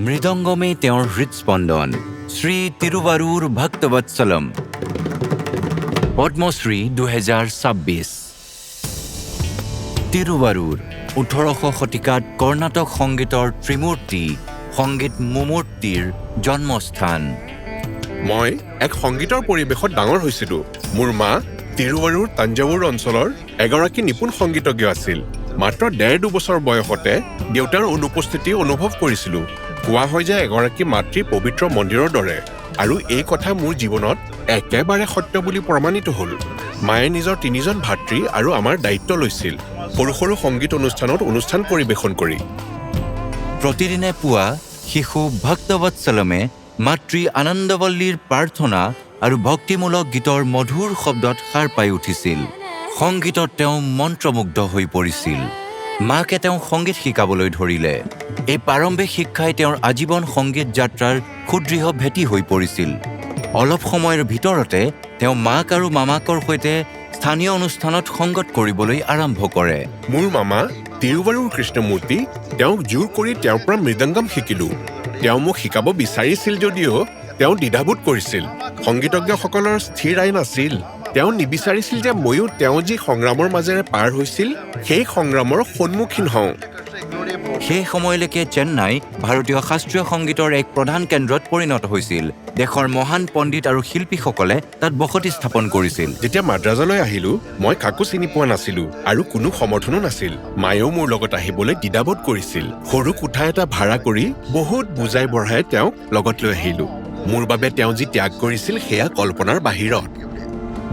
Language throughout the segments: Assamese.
মৃদঙ্গমে তেওঁৰ হৃদস্পন্দন শ্ৰী তিৰুৱাৰুৰ ভক্তবৎসলম পদ্মশ্ৰী 2026 তিৰুৱাৰুৰ 18শ শতিকাত কৰ্ণাটক সংগীতৰ ত্ৰিমূৰ্তি সংগীত মুমূৰ্তিৰ জন্মস্থান মই এক সংগীতৰ পৰিৱেশত ডাঙৰ হৈছিলো মোৰ মা তিৰুৱাৰুৰ তাঞ্জাৱুৰ অঞ্চলৰ এগৰাকী নিপুণ সংগীতজ্ঞ আছিল মাত্ৰ 1.5 বছৰ বয়সতে দেউতাৰ অনুপস্থিতি অনুভৱ কৰিছিলো কোৱা হয় যে এগৰাকী মাতৃ পবিত্ৰ মন্দিৰৰ দৰে আৰু এই কথা মোৰ জীৱনত একেবাৰে সত্য বুলি প্ৰমাণিত হ'ল মায়ে নিজৰ 3জন ভাতৃ আৰু আমাৰ দায়িত্ব লৈছিল সৰু সৰু সংগীত অনুষ্ঠান পৰিৱেশন কৰি প্ৰতিদিনে পুৱা শিশু ভক্তবৎসলমে মাতৃ আনন্দৱল্লীৰ প্ৰাৰ্থনা আৰু ভক্তিমূলক গীতৰ মধুৰ শব্দত সাৰ পাই উঠিছিল সংগীতত তেওঁ মন্ত্ৰমুগ্ধ হৈ পৰিছিল মাকে তেওঁ সংগীত শিকাবলৈ ধৰিলে এই প্ৰাৰম্ভিক শিক্ষাই তেওঁৰ আজীৱন সংগীত যাত্ৰাৰ সুদৃঢ় ভেটি হৈ পৰিছিল অলপ সময়ৰ ভিতৰতে তেওঁ মাক আৰু মামাকৰ সৈতে স্থানীয় অনুষ্ঠানত সংগত কৰিবলৈ আৰম্ভ কৰে মোৰ মামা তিৰুৱাৰুৰ কৃষ্ণমূৰ্তি তেওঁক জোৰ কৰি তেওঁৰ পৰা মৃদংগম শিকিলো তেওঁ মোক শিকাব বিচাৰিছিল যদিও তেওঁ দ্বিধাবোধ কৰিছিল সংগীতজ্ঞসকলৰ স্থিৰ আইন আছিল তেওঁ নিবিচাৰিছিল যে ময়ো তেওঁ যি সংগ্ৰামৰ মাজেৰে পাৰ হৈছিল সেই সংগ্ৰামৰ সন্মুখীন হওঁ সেই সময়লৈকে চেন্নাই ভাৰতীয় শাস্ত্ৰীয় সংগীতৰ এক প্ৰধান কেন্দ্ৰত পৰিণত হৈছিল দেশৰ মহান পণ্ডিত আৰু শিল্পীসকলে তাত বসতি স্থাপন কৰিছিল যেতিয়া মাদ্ৰাজলৈ আহিলো মই কাকো চিনি পোৱা নাছিলো আৰু কোনো সমৰ্থনো নাছিল মায়েও মোৰ লগত আহিবলৈ দ্বিধাবোধ কৰিছিল সৰু কোঠা এটা ভাড়া কৰি বহুত বুজাই বঢ়াই তেওঁক লগত লৈ আহিলো মোৰ বাবে তেওঁ যি ত্যাগ কৰিছিল সেয়া কল্পনাৰ বাহিৰত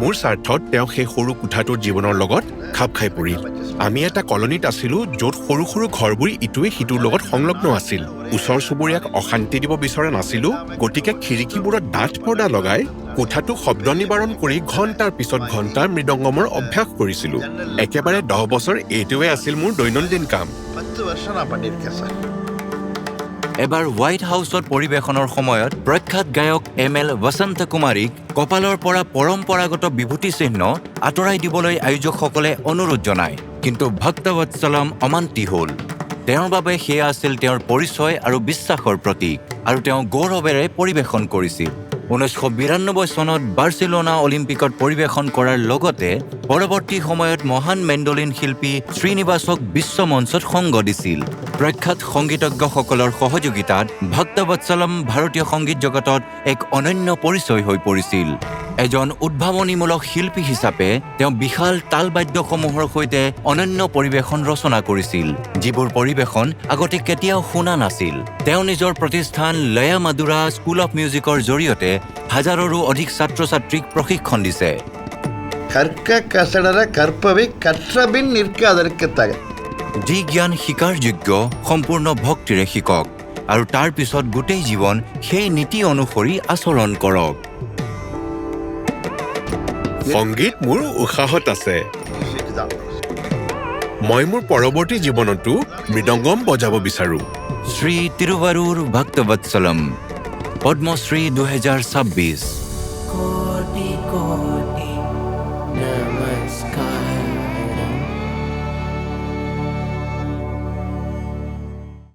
মোৰ স্বাৰ্থত তেওঁ সেই সৰু কোঠাটোৰ জীৱনৰ লগত খাপ খাই পৰিল আমি এটা কলনীত আছিলো য'ত সৰু সৰু ঘৰবোৰ ইটোৱে সিটোৰ লগত সংলগ্ন আছিল ওচৰ চুবুৰীয়াক অশান্তি দিব বিচৰা নাছিলো গতিকে খিৰিকীবোৰত ডাঠ পৰ্দা লগাই কোঠাটো শব্দ নিবাৰণ কৰি ঘণ্টাৰ পিছত ঘণ্টা মৃদংগমৰ অভ্যাস কৰিছিলো একেবাৰে 10 বছৰ এইটোৱে আছিল মোৰ দৈনন্দিন কাম এবাৰ হোৱাইট হাউচত পৰিৱেশনৰ সময়ত প্ৰখ্যাত গায়ক ML বসন্ত কুমাৰীক কপালৰ পৰা পৰম্পৰাগত বিভূতি চিহ্ন আঁতৰাই দিবলৈ আয়োজকসকলে অনুৰোধ জনায় কিন্তু ভক্তবৎসলম অমান্তি হ'ল তেওঁৰ বাবে সেয়া আছিল তেওঁৰ পৰিচয় আৰু বিশ্বাসৰ প্ৰতীক আৰু তেওঁ গৌৰৱেৰে পৰিৱেশন কৰিছিল 1992 চনত বাৰ্চিলোনা অলিম্পিকত পৰিৱেশন কৰাৰ লগতে পৰৱৰ্তী সময়ত মহান মেণ্ডলিন শিল্পী শ্ৰীনিবাসক বিশ্বমঞ্চত সংগ দিছিল প্ৰখ্যাত সংগীতজ্ঞসকলৰ সহযোগিতাত ভক্তবৎসলম ভাৰতীয় সংগীত জগতত এক অনন্য পৰিচয় হৈ পৰিছিল এজন উদ্ভাৱনীমূলক শিল্পী হিচাপে তেওঁ বিশাল তালবাদ্যসমূহৰ সৈতে অনন্য পৰিৱেশন ৰচনা কৰিছিল যিবোৰ পৰিৱেশন আগতে কেতিয়াও শুনা নাছিল তেওঁ নিজৰ প্ৰতিষ্ঠান লয়া মাদুৰা স্কুল অফ মিউজিকৰ জৰিয়তে হাজাৰৰো অধিক ছাত্ৰ-ছাত্ৰীক প্ৰশিক্ষণ দিছে যি জ্ঞান শিকাৰ যোগ্য সম্পূৰ্ণ ভক্তিৰে শিকক আৰু তাৰ পিছত গোটেই জীৱন সেই নীতি অনুসৰি আচৰণ কৰক সংগীত মোৰ উৎসাহত আছে মই মোৰ পৰৱৰ্তী জীৱনতো মৃদংগম বজাব বিচাৰো শ্ৰী তিৰুৱাৰুৰ ভক্তবৎসলম পদ্মশ্ৰী 2026